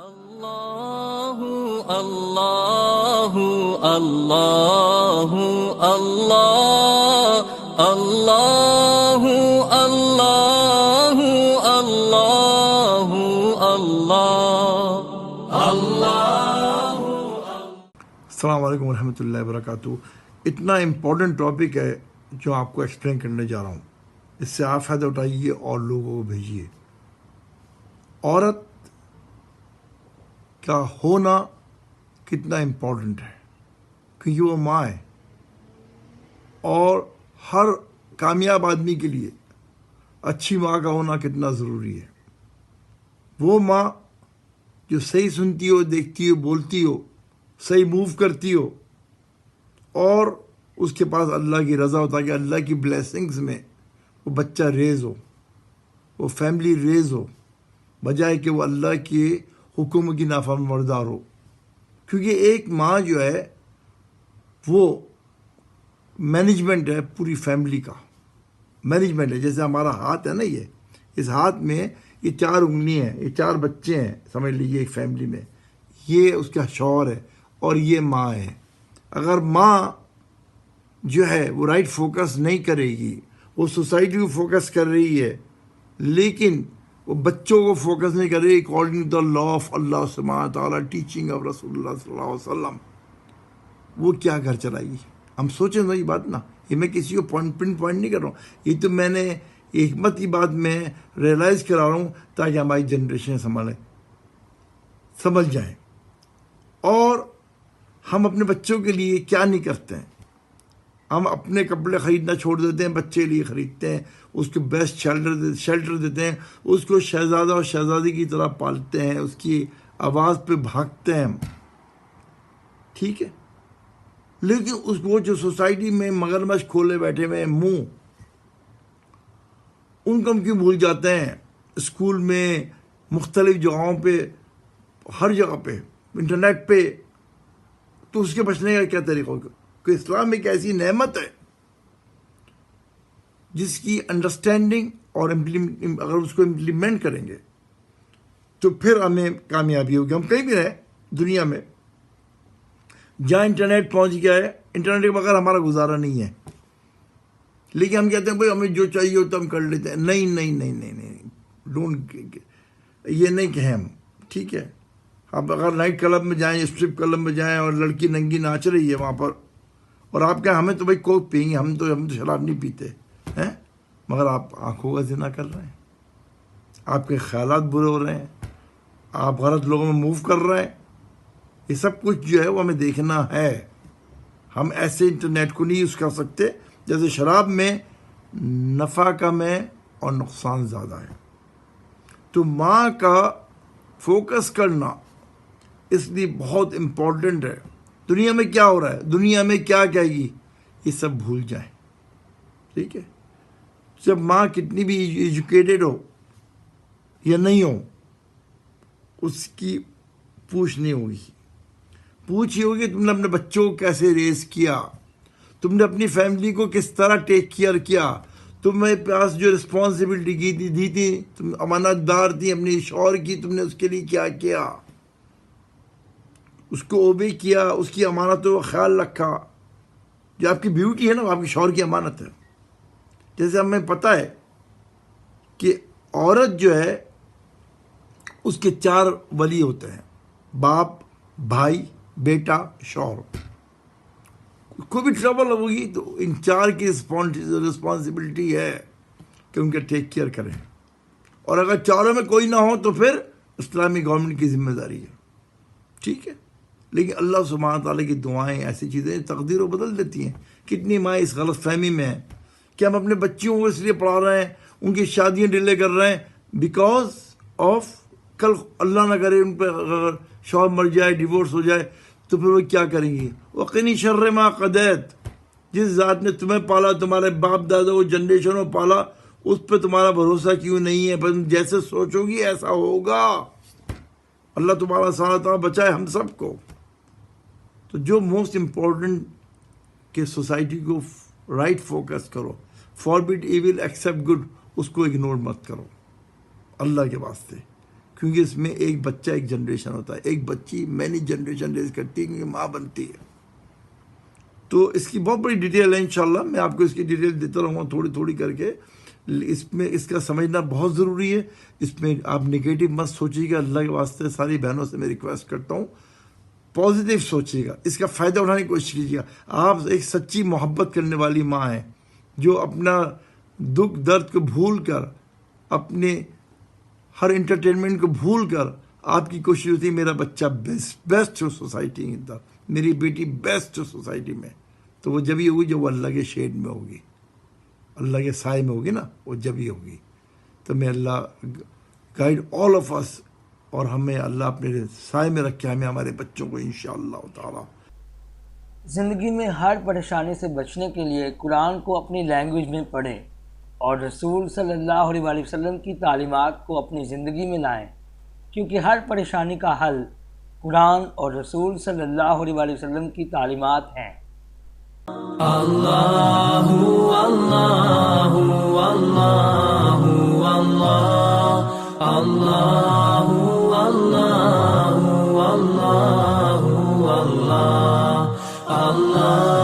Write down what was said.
اللہ اللہ اللہ اللہ اللہ اللہ اللہ اللہ۔ السلام علیکم ورحمۃ اللہ وبرکاتہ۔ اتنا امپورٹنٹ ٹاپک ہے جو آپ کو ایکسپلین کرنے جا رہا ہوں، اس سے آپ فائدہ اٹھائیے اور لوگوں کو بھیجیے۔ عورت کا ہونا کتنا امپورٹنٹ ہے، کیونکہ وہ ماں ہے، اور ہر کامیاب آدمی کے لیے اچھی ماں کا ہونا کتنا ضروری ہے۔ وہ ماں جو صحیح سنتی ہو، دیکھتی ہو، بولتی ہو، صحیح موو کرتی ہو، اور اس کے پاس اللہ کی رضا ہو، تاکہ اللہ کی بلیسنگز میں وہ بچہ ریز ہو، وہ فیملی ریز ہو، بجائے کہ وہ اللہ کے حکم کی نافرمان بردار ہو۔ کیونکہ ایک ماں جو ہے وہ مینجمنٹ ہے پوری فیملی کا، مینجمنٹ ہے۔ جیسے ہمارا ہاتھ ہے نا، یہ اس ہاتھ میں یہ 4 انگلیاں ہیں، یہ 4 بچے ہیں، سمجھ لیجیے ایک فیملی میں۔ یہ اس کا شوہر ہے اور یہ ماں ہے۔ اگر ماں جو ہے وہ رائٹ فوکس نہیں کرے گی، وہ سوسائٹی کو فوکس کر رہی ہے لیکن وہ بچوں کو فوکس نہیں کر رہی according to the law of اللہ سبحانہ تعالیٰ، ٹیچنگ آف رسول اللہ صلی اللہ علیہ وسلم، وہ کیا گھر چلائے گی؟ ہم سوچیں نا یہ بات نا، یہ میں کسی کو پن پوائنٹ نہیں کر رہا ہوں، یہ تو میں نے حکمت کی بات میں ریئلائز کرا رہا ہوں تاکہ ہماری جنریشن سمجھ جائیں۔ اور ہم اپنے بچوں کے لیے کیا نہیں کرتے ہیں؟ ہم اپنے کپڑے خریدنا چھوڑ دیتے ہیں، بچے لیے خریدتے ہیں، اس کو بیسٹ شیلٹر دیتے ہیں، اس کو شہزادہ اور شہزادی کی طرح پالتے ہیں، اس کی آواز پہ بھاگتے ہیں ہم، ٹھیک ہے؟ لیکن اس کو جو سوسائٹی میں مگرمچھ کھولے بیٹھے ہوئے ہیں منہ، ان کو ہم کیوں بھول جاتے ہیں؟ اسکول میں، مختلف جگہوں پہ، ہر جگہ پہ، انٹرنیٹ پہ، تو اس کے بچنے کا کیا طریقہ ہوگا؟ کہ اسلام ایک ایسی نعمت ہے جس کی انڈرسٹینڈنگ اور اگر اس کو امپلیمنٹ کریں گے تو پھر ہمیں کامیابی ہوگی۔ ہم کہیں بھی رہیں دنیا میں، جہاں انٹرنیٹ پہنچ گیا ہے، انٹرنیٹ کے بغیر ہمارا گزارا نہیں ہے، لیکن ہم کہتے ہیں بھائی ہمیں جو چاہیے ہو تو ہم کر لیتے ہیں۔ نہیں نہیں نہیں نہیں نہیں، ڈونٹ، یہ نہیں کہیں ہم، ٹھیک ہے؟ آپ اگر نائٹ کلب میں جائیں، اسٹرپ کلب میں جائیں اور لڑکی ننگی ناچ رہی ہے وہاں پر، اور آپ کہیں ہمیں تو بھائی کوک پئیں گے، ہم تو شراب نہیں پیتے ہیں، مگر آپ آنکھوں کا زنا کر رہے ہیں، آپ کے خیالات برے ہو رہے ہیں، آپ غلط لوگوں میں موو کر رہے ہیں۔ یہ سب کچھ جو ہے وہ ہمیں دیکھنا ہے۔ ہم ایسے انٹرنیٹ کو نہیں یوز کر سکتے جیسے شراب میں نفع کم ہے اور نقصان زیادہ ہے۔ تو ماں کا فوکس کرنا اس لیے بہت امپورٹنٹ ہے۔ دنیا میں کیا ہو رہا ہے، دنیا میں کیا کہے گی، یہ سب بھول جائیں، ٹھیک ہے؟ جب ماں کتنی بھی ایجوکیٹڈ ہو یا نہیں ہو، اس کی پوچھ نہیں ہوگی، پوچھ یہ ہوگی تم نے اپنے بچوں کو کیسے ریز کیا، تم نے اپنی فیملی کو کس طرح ٹیک کیئر کیا، تمہیں پاس جو رسپانسبلٹی دی تھی، تم امانت دار تھی اپنی شوہر کی، تم نے اس کے لیے کیا کیا، اس کو اوبے کیا، اس کی امانتوں کا خیال رکھا۔ جو آپ کی بیوٹی ہے نا، وہ آپ کے شوہر کی امانت ہے۔ جیسے ہمیں پتہ ہے کہ عورت جو ہے اس کے 4 ولی ہوتے ہیں، باپ، بھائی، بیٹا، شوہر۔ کوئی بھی ٹربل ہوگی تو ان 4 کی رسپانسبلٹی ہے کہ ان کا ٹیک کیئر کریں، اور اگر 4 میں کوئی نہ ہو تو پھر اسلامی گورنمنٹ کی ذمہ داری ہے، ٹھیک ہے؟ لیکن اللہ سبحانہ تعالیٰ کی دعائیں ایسی چیزیں تقدیر کو بدل دیتی ہیں۔ کتنی مائیں اس غلط فہمی میں ہیں کہ ہم اپنے بچیوں کو اس لیے پڑھا رہے ہیں، ان کی شادیاں ڈیلے کر رہے ہیں بیکاز آف کل اللہ نہ کرے ان پہ اگر شوہر مر جائے، ڈیورس ہو جائے تو پھر وہ کیا کریں گی؟ وقنی شر ما قضیت، جس ذات نے تمہیں پالا، تمہارے باپ دادا کو جنریشنوں پالا، اس پہ تمہارا بھروسہ کیوں نہیں ہے؟ بس جیسے سوچو گی ایسا ہوگا۔ اللہ تمہارا ساتھ بچائے ہم سب کو۔ تو جو موسٹ امپورٹنٹ کہ سوسائٹی کو رائٹ فوکس کرو، فاربٹ ایول ایکسیپٹ گڈ، اس کو اگنور مت کرو اللہ کے واسطے، کیونکہ اس میں ایک بچہ ایک جنریشن ہوتا ہے، ایک بچی مینی جنریشن ریز کرتی ہے کیونکہ ماں بنتی ہے. تو اس کی بہت بڑی ڈیٹیل ہے، انشاءاللہ میں آپ کو اس کی ڈیٹیل دیتا رہوں گا تھوڑی تھوڑی کر کے. اس میں اس کا سمجھنا بہت ضروری ہے. اس میں آپ نگیٹو مت سوچیے گا، اللہ کے واسطے ساری بہنوں سے میں ریکویسٹ کرتا ہوں پازیٹیو سوچیے گا، اس کا فائدہ اٹھانے کی کوشش کیجیے گا. آپ ایک سچی محبت کرنے والی ماں ہیں جو اپنا دکھ درد کو بھول کر، اپنے ہر انٹرٹینمنٹ کو بھول کر آپ کی کوشش ہوتی ہے میرا بچہ بیسٹ ہو سوسائٹی کے اندر، میری بیٹی بیسٹ ہو سوسائٹی میں. تو وہ جب ہی ہوگی جب وہ اللہ کے شیڈ میں ہوگی، اللہ کے سائے میں ہوگی نا، وہ جب ہی ہوگی. تو میں اللہ گائیڈ آل آف اس، اور ہمیں اللہ اپنے سائے میں رکھے ہمیں ہمارے بچوں کو انشاءاللہ تعالی. زندگی میں ہر پریشانی سے بچنے کے لیے قرآن کو اپنی لینگویج میں پڑھیں اور رسول صلی اللہ علیہ وآلہ وسلم کی تعلیمات کو اپنی زندگی میں لائیں، کیونکہ ہر پریشانی کا حل قرآن اور رسول صلی اللہ علیہ وآلہ وسلم کی تعلیمات ہیں. اللہ اللہ اللہ اللہ اللہ اللہ اللہ اللہ اللہ